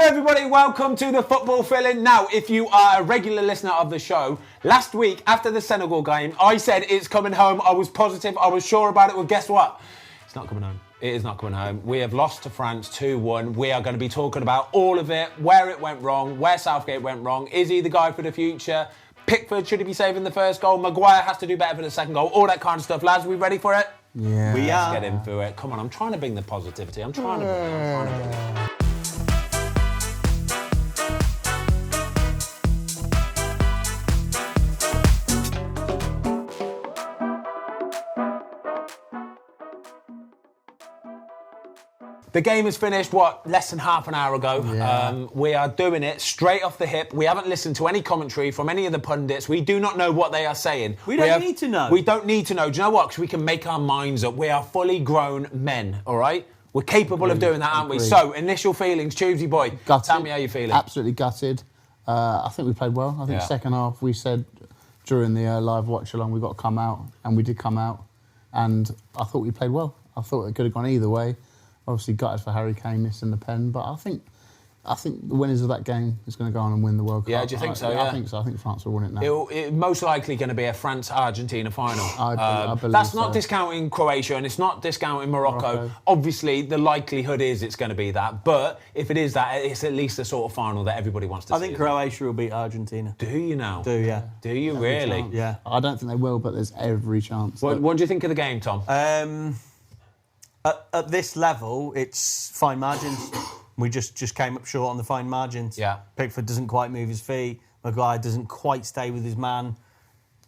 everybody, welcome to the Football Fill-In. Now, if you are a regular listener of the show, last week after the Senegal game, I said it's coming home. I was positive, I was sure about it. Well, guess what? It's not coming home. It is not coming home. We have lost to France 2-1. We are going to be talking about all of it, where it went wrong, where Southgate went wrong. Is he the guy for the future? Pickford, should he be saving the first goal? Maguire has to do better for the second goal. All that kind of stuff. Lads, we ready for it? Yeah. We are. Let's get into it. Come on, I'm trying to bring the positivity. I'm trying to bring it. The game is finished, less than half an hour ago. Yeah. We are doing it straight off the hip. We haven't listened to any commentary from any of the pundits. We do not know what they are saying. We don't need to know. We don't need to know. Do you know what? Because we can make our minds up. We are fully grown men, all right? We're capable of doing that, aren't we? So, initial feelings, Tubesy boy. Gutted. Tell me how you're feeling. Absolutely gutted. I think we played well. I think second half, we said during the live watch-along, we've got to come out, and we did come out. And I thought we played well. I thought it could have gone either way. Obviously gutted for Harry Kane missing the pen, but I think the winners of that game is going to go on and win the World Cup. Yeah, do you think so? I think so. I think France will win it now. It's most likely going to be a France-Argentina final. I believe that's so. not discounting Croatia and it's not discounting Morocco. Obviously, the likelihood is it's going to be that. But if it is that, it's at least the sort of final that everybody wants to see. I think Croatia will beat Argentina. Do you now? Do, yeah. Do you really? Chance. Yeah. I don't think they will, but there's every chance. What do you think of the game, Tom? At this level, it's fine margins. We just came up short on the fine margins. Yeah. Pickford doesn't quite move his feet. Maguire doesn't quite stay with his man.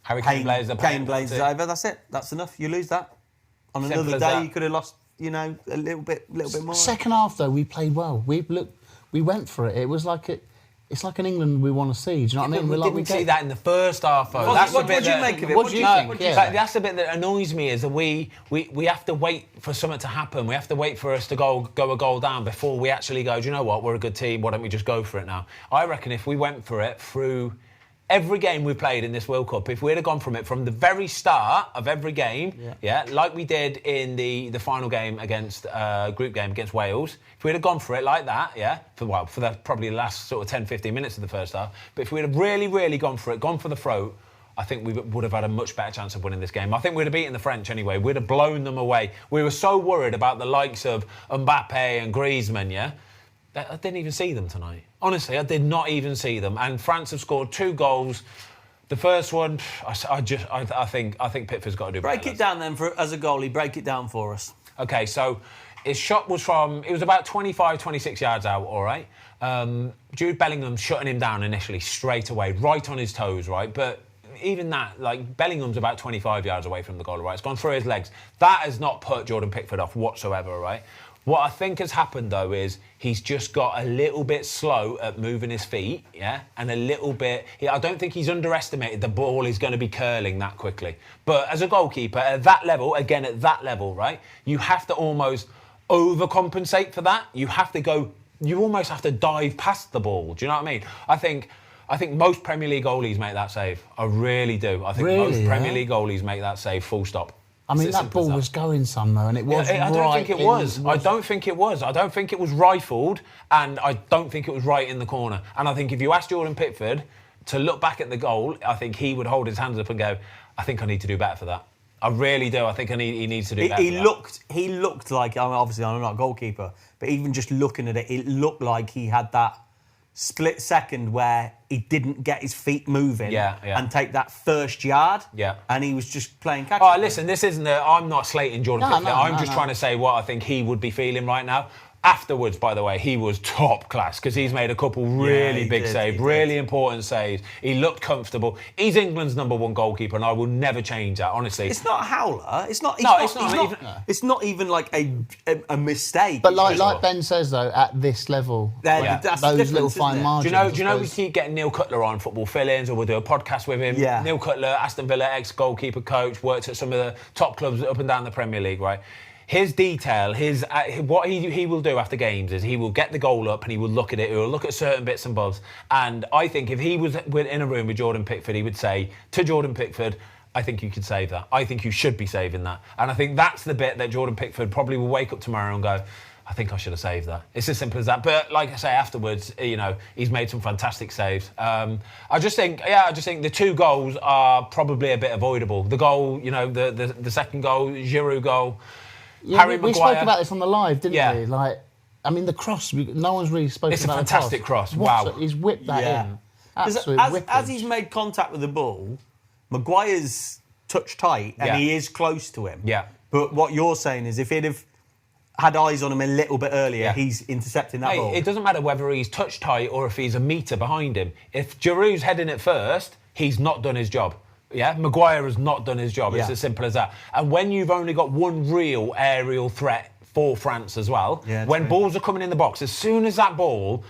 Harry Kane blazes the Kane blazes over. That's it. That's enough. You lose that. On another day, you could have lost, a little bit more. Second half, though, we played well. We went for it. It was like it's like an England we want to see. Do you know what I mean? We didn't see that in the first half, though. What do you make of it? What do you think? That's the bit that annoys me is that we have to wait for something to happen. We have to wait for us to go a goal down before we actually go, do you know what? We're a good team. Why don't we just go for it now? I reckon if we went for it through every game we played in this World Cup, if we'd have gone from it from the very start of every game, like we did in the final game against group game against Wales, if we'd have gone for it like that, for the probably the last sort of 10, 15 minutes of the first half, but if we'd have really, really gone for the throat, I think we would have had a much better chance of winning this game. I think we'd have beaten the French anyway. We'd have blown them away. We were so worried about the likes of Mbappe and Griezmann, I didn't even see them tonight. Honestly, I did not even see them. And France have scored 2 goals. The first one, I think Pickford's got to do better. Break it down then, as a goalie. Break it down for us. Okay, so his shot was it was about 25, 26 yards out, all right? Jude Bellingham shutting him down initially, straight away, right on his toes, right? But even that, Bellingham's about 25 yards away from the goal, right? It's gone through his legs. That has not put Jordan Pickford off whatsoever, right? What I think has happened, though, is he's just got a little bit slow at moving his feet, and a little bit... I don't think he's underestimated the ball is going to be curling that quickly. But as a goalkeeper, at that level, right, you have to almost overcompensate for that. You almost have to dive past the ball. Do you know what I mean? I think most Premier League goalies make that save. I really do. I think most Premier League goalies make that save, full stop. I mean, that ball was going somewhere, and it was right. I don't think it was. I don't think it was. I don't think it was rifled, and I don't think it was right in the corner. And I think if you asked Jordan Pickford to look back at the goal, I think he would hold his hands up and go, I think I need to do better for that. I really do. I think he needs to do better. He looked like, obviously I'm not a goalkeeper, but even just looking at it looked like he had that split second where he didn't get his feet moving and take that first yard, and he was just playing catch-up. Oh, listen, this isn't I'm not slating Jordan Pickford. I'm just trying to say what I think he would be feeling right now. Afterwards, by the way, he was top class because he's made a couple really big saves, really important saves. He looked comfortable. He's England's #1 goalkeeper, and I will never change that, honestly. It's not a howler. It's not even like a mistake. But like Ben says, though, at this level, that's those little fine margins. Do you know we keep getting Neil Cutler on Football Fill-Ins, or we'll do a podcast with him. Yeah. Neil Cutler, Aston Villa, ex-goalkeeper coach, worked at some of the top clubs up and down the Premier League, right? His detail, what he will do after games is he will get the goal up and he will look at it. He will look at certain bits and bobs. And I think if he was in a room with Jordan Pickford, he would say to Jordan Pickford, I think you could save that. I think you should be saving that. And I think that's the bit that Jordan Pickford probably will wake up tomorrow and go, I think I should have saved that. It's as simple as that. But like I say, afterwards, he's made some fantastic saves. I just think the 2 goals are probably a bit avoidable. The goal, the second goal, Giroud goal, Harry Maguire. We spoke about this on the live, didn't we? Like, I mean, the cross. No one's really spoken about. It's a fantastic cross. Wow, he's whipped that in. Absolutely. As he's made contact with the ball, Maguire's touch tight and he is close to him. Yeah. But what you're saying is, if he'd have had eyes on him a little bit earlier, he's intercepting that ball. It doesn't matter whether he's touch tight or if he's a metre behind him. If Giroud's heading it first, he's not done his job. Yeah, Maguire has not done his job. It's as simple as that. And when you've only got one real aerial threat for France as well, when balls are coming in the box, as soon as that ball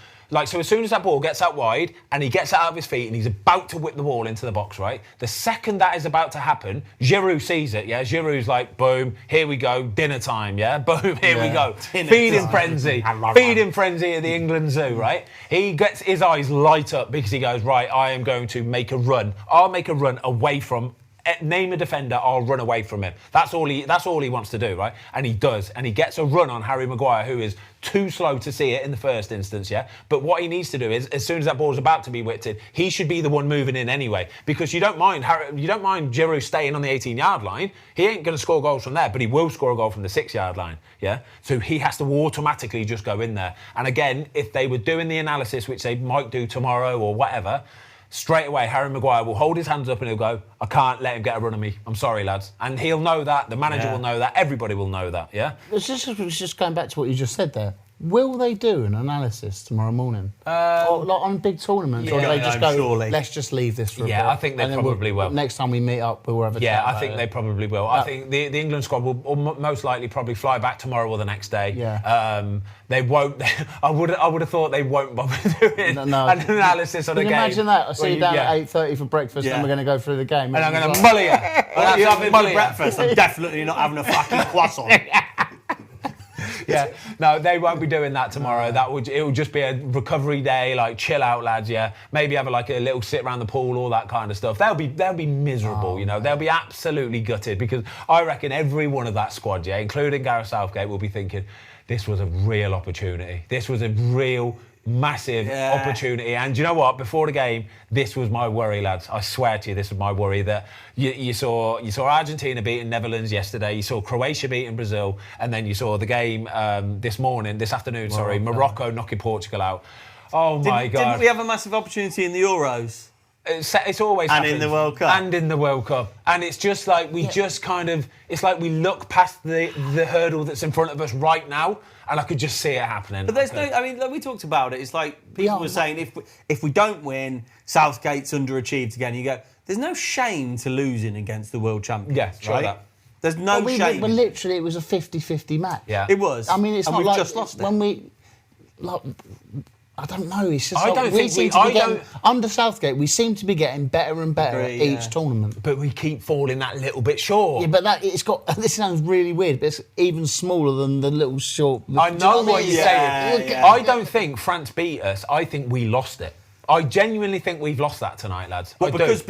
gets out wide and he gets it out of his feet and he's about to whip the ball into the box, right? The second that is about to happen, Giroud sees it, yeah? Giroud's like, boom, here we go, dinner time, yeah? Boom, here we go. Feeding frenzy at the England Zoo, right? He gets his eyes light up because he goes, right, I am going to make a run. I'll make a run away from name a defender, I'll run away from him. That's all he wants to do, right? And he does. And he gets a run on Harry Maguire, who is too slow to see it in the first instance, yeah? But what he needs to do is, as soon as that ball's about to be whipped in, he should be the one moving in anyway. Because you don't mind Giroud staying on the 18-yard line. He ain't going to score goals from there, but he will score a goal from the 6-yard line, yeah? So he has to automatically just go in there. And again, if they were doing the analysis, which they might do tomorrow or whatever, straight away, Harry Maguire will hold his hands up and he'll go, I can't let him get a run on me. I'm sorry, lads. And he'll know that. The manager will know that. Everybody will know that, yeah? It's just going back to what you just said there. Will they do an analysis tomorrow morning? Or like on big tournaments? Or do they just go, surely. Let's just leave this for a bit? Yeah, I think they probably will. Next time we meet up, we'll have a chat. Yeah, I think they probably will. I think the England squad will most likely probably fly back tomorrow or the next day. Yeah. They won't. I would have thought they won't bother doing an analysis on a game. Imagine that. I see you down at 8:30 for breakfast and we're going to go through the game. And I'm going to mully you. What are you having for breakfast? I'm definitely not having a fucking croissant. Yeah, no, they won't be doing that tomorrow. It will just be a recovery day, like chill out, lads. Yeah, maybe have a little sit around the pool, all that kind of stuff. They'll be miserable, They'll be absolutely gutted because I reckon every one of that squad, yeah, including Gareth Southgate, will be thinking this was a real opportunity. This was a real massive opportunity. And do you know what? Before the game, this was my worry, lads. I swear to you, this was my worry that you saw Argentina beating Netherlands yesterday, you saw Croatia beating Brazil, and then you saw the game this afternoon, Morocco knocking Portugal out. Oh my God. Didn't we have a massive opportunity in the Euros? It's always and happens. In the World Cup. And in the World Cup. And it's just like it's like we look past the hurdle that's in front of us right now, and I could just see it happening. But there's like we talked about it. It's like people were saying if we don't win, Southgate's underachieved again. You go, there's no shame to losing against the world champions. Yeah, right? That. There's no shame. But literally, it was a 50-50 match. Yeah, it was. I mean, it's and not we've like just lost it. When we I don't know. It's just under Southgate, we seem to be getting better and better at each tournament. But we keep falling that little bit short. Yeah, but this sounds really weird, but it's even smaller than the little short. I know what you're saying. Yeah. I don't think France beat us. I think we lost it. I genuinely think we've lost that tonight, lads. Well, because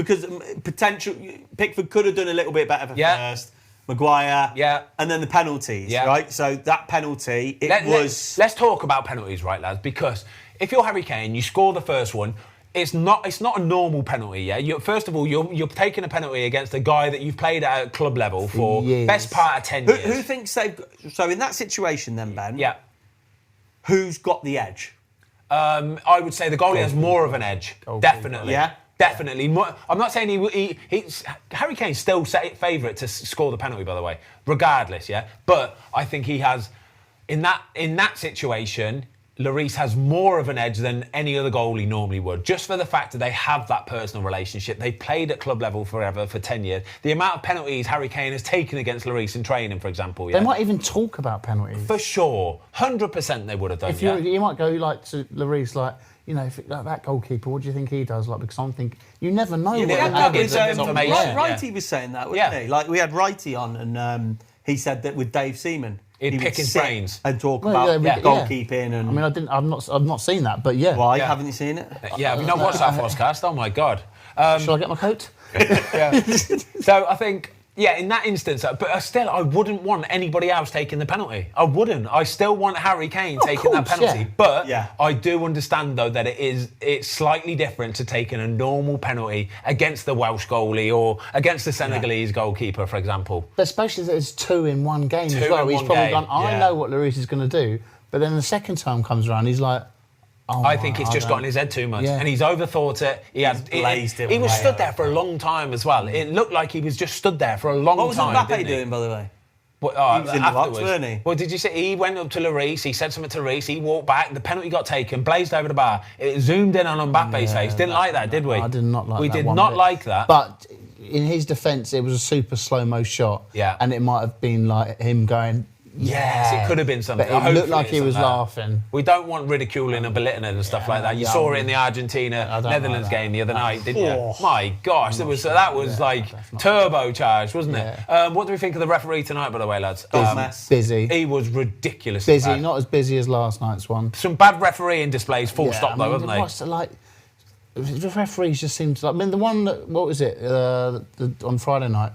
potential Pickford could have done a little bit better first. Maguire, and then the penalties, right? So that penalty, Let's talk about penalties, right, lads? Because if you're Harry Kane, you score the first one. It's not a normal penalty, yeah. First of all, you're taking a penalty against a guy that you've played at a club level for best part of 10 years. Who thinks they've? So in that situation, then Ben, who's got the edge? I would say the goalie has more of an edge, definitely. Yeah. Definitely. I'm not saying Harry Kane's still favourite to score the penalty, by the way, regardless, yeah? But I think he has, in that situation, Lloris has more of an edge than any other goalie normally would, just for the fact that they have that personal relationship. They played at club level forever, for 10 years. The amount of penalties Harry Kane has taken against Lloris in training, for example. They might even talk about penalties. For sure. 100% they would have done, You might go like to Lloris, like, that goalkeeper, what do you think he does? Like, because I'm thinking, you never know. Righty was saying that, wasn't he? Like, we had Righty on, and he said that with Dave Seaman, he'd pick his brains and talk about goalkeeping. And I mean, I've not seen that, but yeah. Why haven't you seen it? Yeah, have you not watched that podcast? Oh my God! Shall I get my coat? So I think Yeah, in that instance, but still, I wouldn't want anybody else taking the penalty. I wouldn't. I still want Harry Kane taking that penalty. Yeah. But I do understand, though, that it's slightly different to taking a normal penalty against the Welsh goalie or against the Senegalese goalkeeper, for example. But especially that it's 2 in one game as well. He's probably gone, I know what Lloris is going to do. But then the second time comes around, he's like, I think it's just got in his head too much, and he's overthought it. He was stood there for a long time as well. It looked like he was just stood there for a long time. What was Mbappe doing, by the way? He was in the box, wasn't he? Well, did you see? He went up to Lloris, he said something to Lloris, he walked back, the penalty got taken, blazed over the bar. It zoomed in on Mbappe's face. Didn't like that, did we? I did not like that. We did not like that. But in his defence, it was a super slow-mo shot. Yeah. And it might have been like him going... Yes, it could have been something. But it looked like he was laughing. We don't want ridiculing and belittling and stuff like that. You saw it in the Argentina-Netherlands game the other night, didn't you? My gosh, that was like turbocharged, wasn't it? What do we think of the referee tonight, by the way, lads? Busy. He was ridiculous. Busy, not as busy as last night's one. Some bad refereeing displays, full stop, though, haven't they? The referees just seemed to... I mean, the one that... What was it? On Friday night?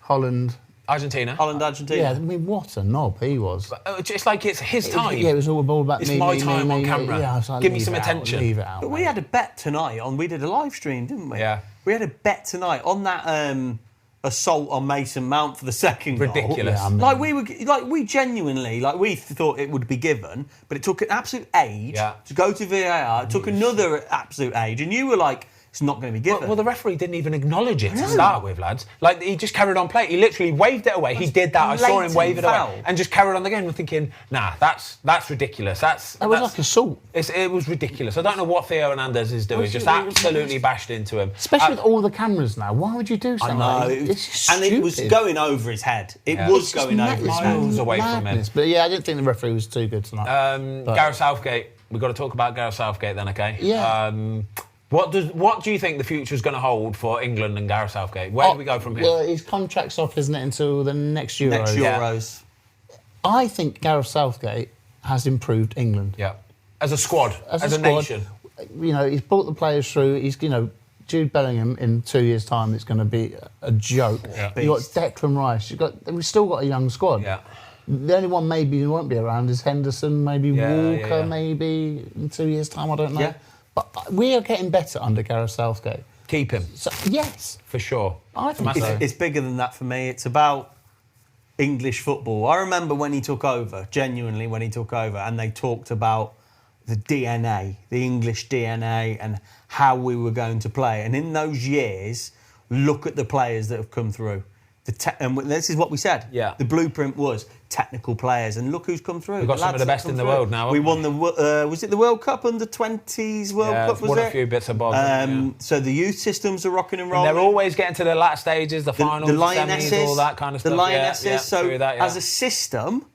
Holland... Argentina. Yeah, I mean, what a knob he was. It's like it's his time. It was all about it's my time on camera. Yeah, like, give me some attention. Leave it out. But we had a bet tonight we did a live stream, didn't we? Yeah. We had a bet tonight on that assault on Mason Mount for the second goal. Ridiculous. Yeah, I mean, we genuinely we thought it would be given, but it took an absolute age to go to VAR. It took another absolute age, and you were like, it's not going to be given. Well, the referee didn't even acknowledge it to start with, lads. Like, he just carried on playing. He literally waved it away. He did that. I saw him wave it away and just carried on the game. I'm thinking, nah, that's ridiculous. That was like assault. It was ridiculous. I don't know what Theo Hernandez is doing. Just absolutely bashed into him. Especially with all the cameras now. Why would you do something like that? It's stupid. And it was going over his head. It was going over his head. Miles away from him. But yeah, I didn't think the referee was too good tonight. Gareth Southgate. We've got to talk about Gareth Southgate then, okay? Yeah. What do you think the future is going to hold for England and Gareth Southgate? Where do we go from here? Well, his contract's off, isn't it, until the next Euros? Next Euros. I think Gareth Southgate has improved England. Yeah. As a squad, as a squad, nation. You know, he's brought the players through. He's, Jude Bellingham in 2 years' time, it's going to be a joke. Yeah. You've got Declan Rice. We've still got a young squad. Yeah. The only one maybe who won't be around is Henderson, maybe Walker, maybe in 2 years' time, I don't know. Yeah. But we are getting better under Gareth Southgate. Keep him. So, yes. For sure. I think so. It's bigger than that for me. It's about English football. I remember when he took over, genuinely when he took over, and they talked about the DNA, the English DNA, and how we were going to play. And in those years, look at the players that have come through. And this is what we said. Yeah. The blueprint was technical players, and look who's come through. We've got some of the best in the world now. We won the was it the World Cup under 20s World Cup? Was won it? A few bits of bobs. So the youth systems are rocking and rolling. And they're always getting to the last stages, the finals, the semis, all that kind of stuff. The Lionesses. As a system,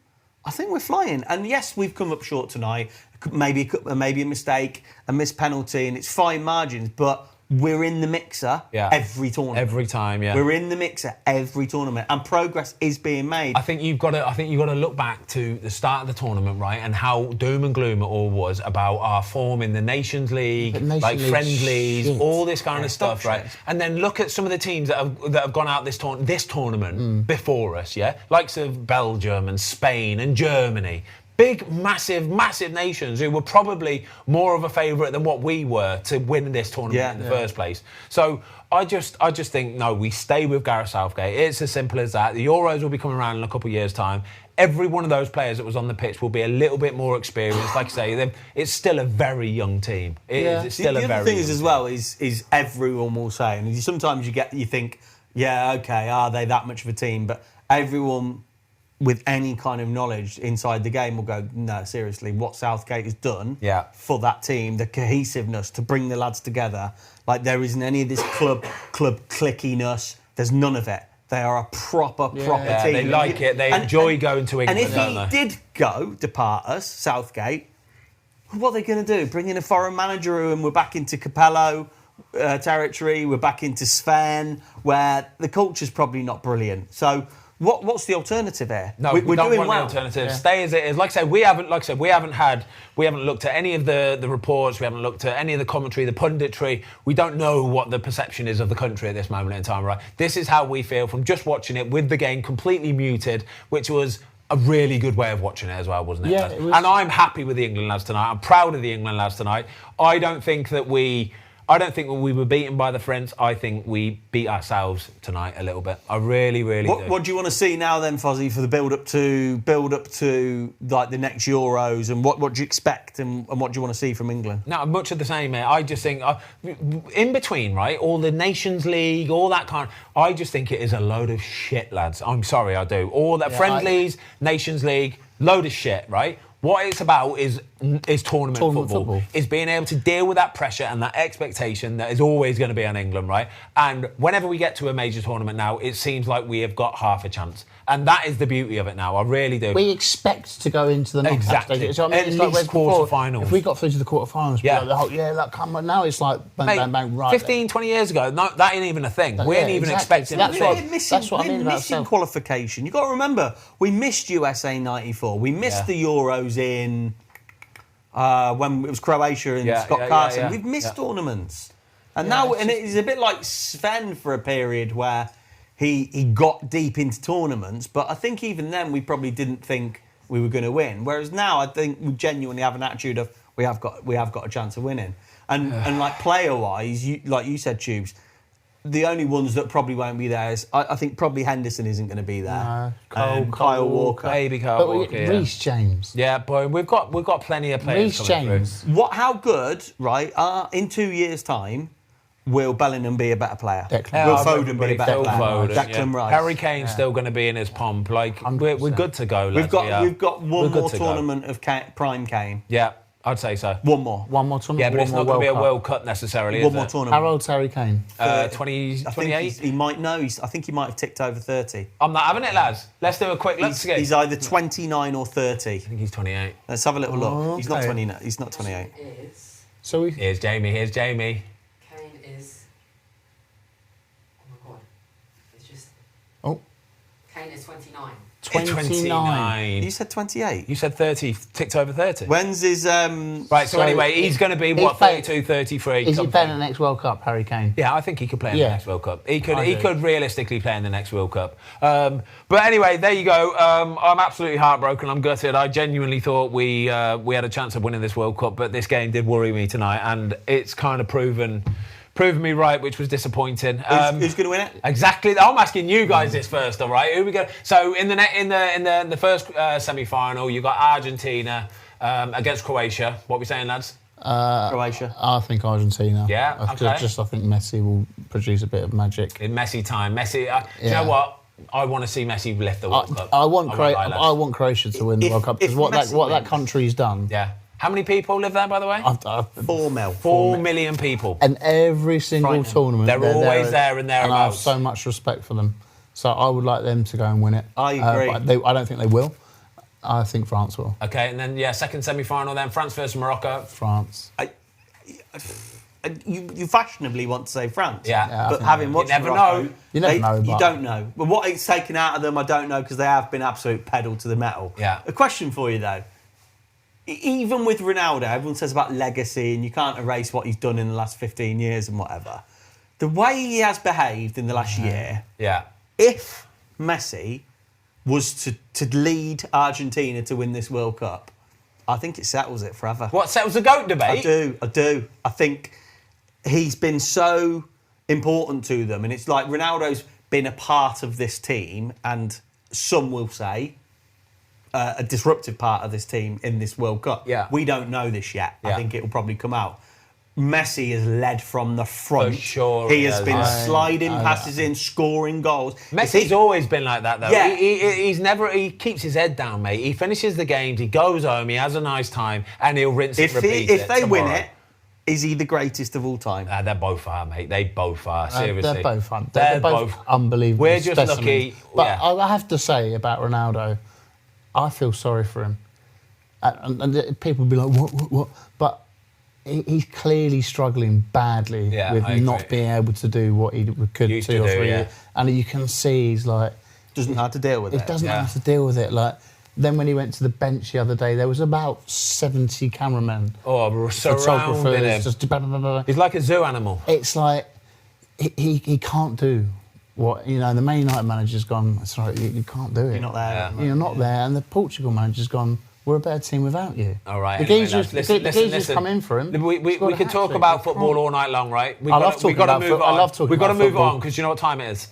I think we're flying. And yes, we've come up short tonight. Maybe a mistake, a missed penalty, and it's fine margins, but we're in the mixer every tournament. Every time, yeah. We're in the mixer every tournament, and progress is being made. I think you've got to look back to the start of the tournament, right, and how doom and gloom it all was about our form in the Nations League, friendlies, all this kind of stuff, right? And then look at some of the teams that have gone out this tournament before us, likes of Belgium and Spain and Germany. Big, massive nations who were probably more of a favourite than what we were to win this tournament in the first place. So I just think, no, we stay with Gareth Southgate. It's as simple as that. The Euros will be coming around in a couple of years' time. Every one of those players that was on the pitch will be a little bit more experienced. Like I say, it's still a very young team. It's still a very young team. The other thing is as well is everyone will say, and sometimes you think, okay, are they that much of a team? But everyone with any kind of knowledge inside the game will go, no, seriously, what Southgate has done for that team, the cohesiveness to bring the lads together, like there isn't any of this club clickiness. There's none of it. They are a proper team. They like it. They enjoy going to England. And if he did depart us, Southgate, what are they going to do? Bring in a foreign manager and we're back into Capello territory. We're back into Sven, where the culture's probably not brilliant. So What's the alternative here? No, we're don't doing want well. the alternative. Stay as it is. Like I said, we haven't looked at any of the reports. We haven't looked at any of the commentary, the punditry. We don't know what the perception is of the country at this moment in time. Right? This is how we feel from just watching it with the game completely muted, which was a really good way of watching it as well, wasn't it? Yeah, it was. And I'm happy with the England lads tonight. I'm proud of the England lads tonight. I don't think when we were beaten by the French. I think we beat ourselves tonight a little bit. I really, really do. What do you want to see now then, Fozzie, for the build up to like the next Euros, and what do you expect and what do you want to see from England? No, much of the same, mate. I just think in between, right, all the Nations League, all that kind. I just think it is a load of shit, lads. I'm sorry, I do. All that friendlies, Nations League, load of shit, right? What it's about is tournament football. Is being able to deal with that pressure and that expectation that is always going to be on England, right? And whenever we get to a major tournament now, it seems like we have got half a chance. And that is the beauty of it now. I really do. We expect to go into the knockout stage. So, I mean, At least quarter-finals. If we got through to the quarter-finals, look, come on. Now it's like bang, bang, bang, right 15, there. 20 years ago, no, that ain't even a thing. We ain't even expecting that's it. That's what I mean about missing qualification. You've got to remember, we missed USA 94. We missed the Euros in... when it was Croatia and Scott Carson. Yeah. We've missed tournaments. And now, and it's a bit like Sven for a period where he got deep into tournaments, but I think even then we probably didn't think we were going to win. Whereas now I think we genuinely have an attitude of we have got a chance of winning. And like player-wise, like you said, Tubes, the only ones that probably won't be there is I think probably Henderson isn't going to be there. No, Kyle Walker. Baby Kyle Walker. Reece James. Yeah, boy, we've got plenty of players. Reece James. How good, right? In 2 years' time, will Bellingham be a better player? Will Foden be a better player? Declan Rice. Harry Kane's still going to be in his pomp. Like we're good to go. Lads, we've got one more tournament of Prime Kane. Yeah. I'd say so. One more tournament. Yeah, but it's not going to be a World Cup necessarily. One more tournament. How old's Harry Kane? 28. He might know. I think he might have ticked over 30. I'm not having it, lads. Let's do a quick. He's either 29 or 30. I think he's 28. Let's have a little look. He's not 29. He's not 28. Here's Jamie. Kane is. Oh my god! It's just. Oh. Kane is 29. 29. You said 28. You said 30, ticked over 30. When's his... Right, so anyway, he's going to be, 32, 33. Is he playing in the next World Cup, Harry Kane? Yeah, I think he could play in the next World Cup. He could realistically play in the next World Cup. But anyway, there you go. I'm absolutely heartbroken. I'm gutted. I genuinely thought we had a chance of winning this World Cup, but this game did worry me tonight, and it's kind of proven me right, which was disappointing. Who's going to win it? Exactly. I'm asking you guys this first, all right? Who we go? So in the first semi-final, you got Argentina against Croatia. What are we saying, lads? Croatia. I think Argentina. Yeah. Okay. I think Messi will produce a bit of magic. In Messi time, Messi. Do you know what? I want to see Messi lift the World Cup. I want Croatia to win the World Cup because what that country's done. Yeah. How many people live there, by the way? 4 mil. 4 million people. And every single tournament, they're always there and thereabouts. And I have so much respect for them. So I would like them to go and win it. I agree. But I don't think they will. I think France will. Okay, and then, second semi-final then, France versus Morocco. France. You fashionably want to say France. Yeah. But having watched Morocco, you never know. You don't know. But what it's taken out of them, I don't know, because they have been absolute pedal to the metal. Yeah. A question for you, though. Even with Ronaldo, everyone says about legacy and you can't erase what he's done in the last 15 years and whatever. The way he has behaved in the last year, if Messi was to lead Argentina to win this World Cup, I think it settles it forever. What, settles the GOAT debate? I do. I think he's been so important to them, and it's like Ronaldo's been a part of this team, and some will say a disruptive part of this team in this World Cup. Yeah. We don't know this yet. I think it will probably come out. Messi has led from the front. For sure. He has been sliding passes in, scoring goals. Messi's always been like that, though. Yeah. He keeps his head down, mate. He finishes the games, he goes home, he has a nice time, and he'll rinse and repeat If they win tomorrow. it, is he the greatest of all time? They both are, mate. They both are, seriously. They're both fun. They're both unbelievable. We're just specimens. lucky. But I have to say about Ronaldo, I feel sorry for him. And people will be like, what? But he's clearly struggling badly with not being able to do what he could 2 or 3 years. And you can see he's like... Doesn't know how to deal with it. He doesn't know how to deal with it. Like, then when he went to the bench the other day, there was about 70 cameramen. Oh, surrounding him. Just He's like a zoo animal. It's like he can't do what, the Man United manager's gone, it's like, you can't do it. You're not there. You're not there. And the Portugal manager's gone, we're a better team without you. All right. The geezer's come in for him. We could talk about football all night long, right? I love talking about football. I love talking about We've got to move football. on because you know what time it is?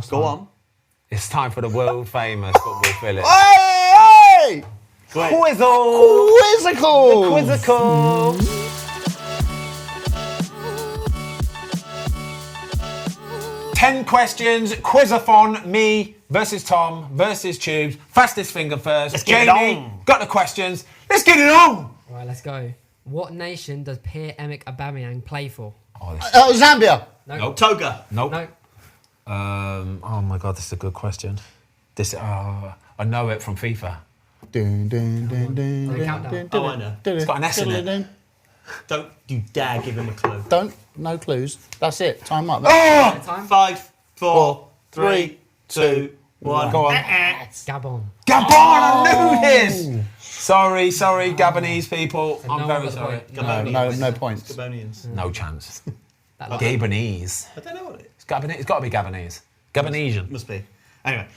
Go on. It's time for the world famous football Philip. Hey! Quizzical! Quizzical! Quizzical! 10 questions, quizathon, me versus Tom versus Tubes. Fastest finger first. Let's get it Jamie, on. got the questions. Let's get it on! Right, let's go. What nation does Pierre-Emerick Aubameyang play for? Zambia. No. Toga. Nope. No. Oh my God, this is a good question. I know it from FIFA. Countdown. Oh, I know. It's got an S in it. Don't you dare give him a clue. No clues. That's it. Time up. Oh! Time? 5, 4, 3, 2, 1. Go on. Gabon. Gabon, I knew this! Sorry, Gabonese people. No I'm one very got the sorry. point. No points. Gabonians. No chance. That line. Gabonese. I don't know what it is. It's got to be Gabonese. Gabonesian. Must be. Anyway.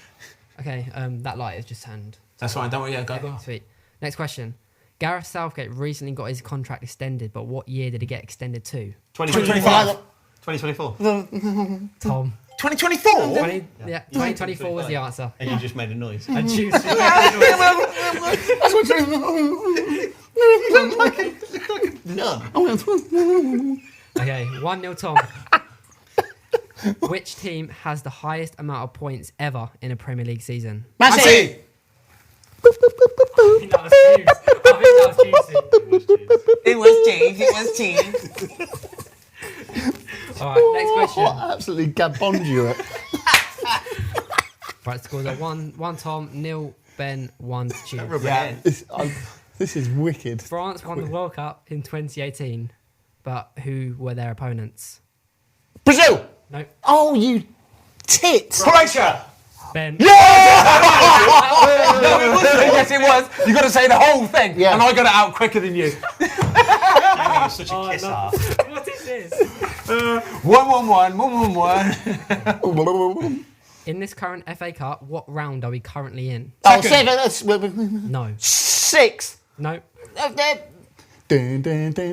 Okay, that light is just turned. That's fine, don't worry, yeah, go. Sweet. Next question. Gareth Southgate recently got his contract extended, but what year did it get extended to? 2025. 2024. Tom. 2024? 2024 was the answer. And you just made a noise. And choose. None. Okay, 1-0 Tom. Which team has the highest amount of points ever in a Premier League season? Man City. I think that was juicy. It was James. Alright, next question. What absolutely Gaboned you it. Right, scores are 1 Tom, 0 Ben, 1 Tube. Yeah. This is wicked. France won the World Cup in 2018, but who were their opponents? Brazil. No, Oh, you tit. Croatia! Ben. No, it wasn't. Yes, it was. You got to say the whole thing. Yeah. And I got it out quicker than you. You're such a kiss ass. What is this? 1-1-1. In this current FA Cup, what round are we currently in? Oh, seven. No. 6. No. What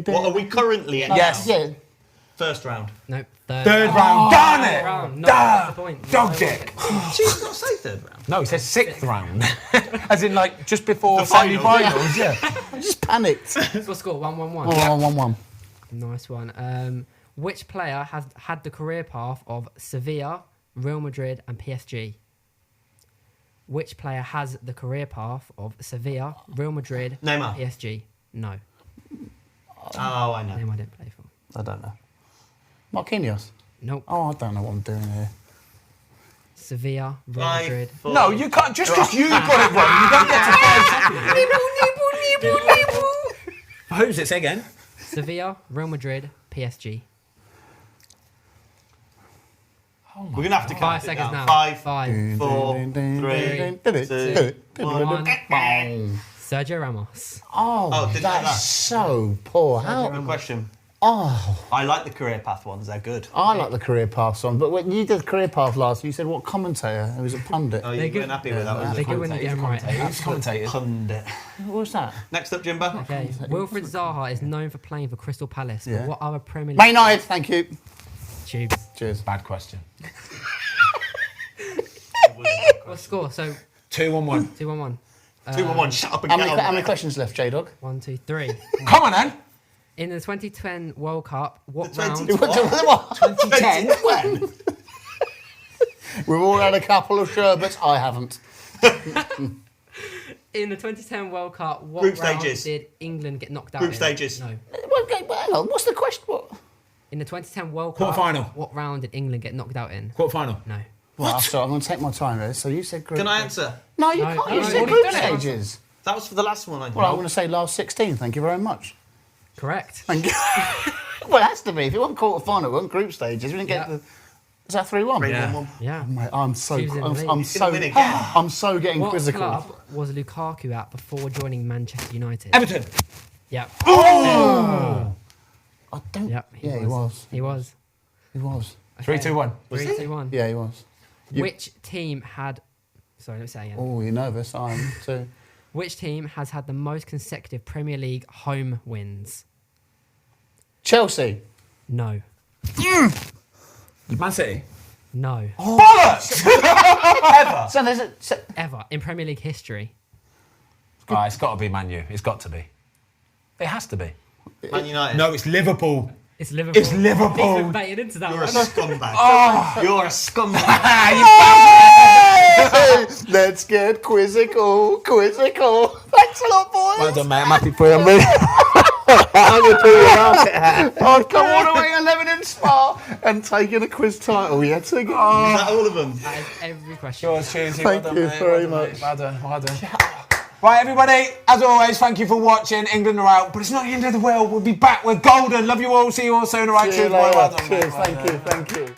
are we currently in? Yes. Yeah. First round. No. Third round. Darn it! Round. No, Damn. that's the point. Dog No, dick. Did you not say third round? No, it says 6th round. As in, like, just before The finals, semi-finals, yeah. I just panicked. What score? 1-1-1. 1-1-1. Nice one. Which player has had the career path of Sevilla, Real Madrid, and PSG? Which player has the career path of Sevilla, Real Madrid, Neymar. PSG? No. Oh, I know. Neymar didn't play for. I don't know. Marquinhos. Nope. Oh, I don't know what I'm doing here. Sevilla, Real 5, Madrid. 4. No, you can't. Just because you got it wrong, you don't get to 5 seconds. Who's it? Say again. Sevilla, Real Madrid, PSG. We're going to have to count 5 it seconds down. now. 5, 5. 4, 3, 2, 1. Sergio Ramos. Oh, didn't know that. that's so poor. How? Good question. Oh, I like the career path ones. They're good. I like the career path one, but when you did career path last, you said what commentator? It was a pundit. Oh, They're you good. weren't happy with that, was They're it? good when you get them right. Who's commentated? Pundit. What was that? Next up, Jimbo. Okay. Wilfred Zaha is known for playing for Crystal Palace. Yeah. But what other Premier Man League United, thank you. tubes? Cheers. Bad question. What score? So 2-1-1. 2-1-1. 2-1-1. Shut up and How get many, on how many there. questions left, J-Dog? 1, 2, 3. Come on, then. In the 2010 World Cup, what The round? 2010. When? We've all had a couple of sherbets. I haven't. In the 2010 World Cup, what Group round stages. did England get knocked out Group in? stages. No. Okay, but hang on. What's the question? What? In the 2010 World Cup, Quarter-final. what round did England get knocked out in? Quarter-final. No. Well, sorry, I'm going to take my time here. So you said group. Can I answer? No, you No, can't. no, You no, said you've group done it. stages. That was for the last one, I Well, I know. want to say last 16. Thank you very much. Correct. Thank you. Well, it has to be. If it wasn't quarter final, it wasn't group stages. We didn't get Yeah. the. Was that 3-1? 3-1. Yeah. Mate, I'm so She was in the league. I'm so getting What quizzical. club was Lukaku at before joining Manchester United? Everton. Yeah. I don't. Yeah. Yeah, he was. He was. He was. 3-2-1. 3-2-1. Yeah, he was. Which team had? Sorry, let me say again. Oh, you're nervous. I am too. Which team has had the most consecutive Premier League home wins? Chelsea. No. Man City. No. So there's a. Ever in Premier League history. It's got to be Man U. It's got to be. It has to be. Man United. No, it's Liverpool. It's Liverpool. It's Liverpool. He's been baited into that You're a one. scumbag. You're a scumbag. Let's get quizzical. Thanks a lot, boys. Well done, mate. I'm happy for you. I've come all the way 11 in Spa and taken a quiz title yet again. Is that all of them? That is every question. Yours, Tuesday. Thank well you done, mate. very Well done, much. mate. Well done. Right, everybody, as always, thank you for watching. England are out, but it's not the end of the world. We'll be back. We're golden. Love you all. See you all soon. All right, See you cheers, boy. later. Well done, mate. Cheers. Well done. Thank you.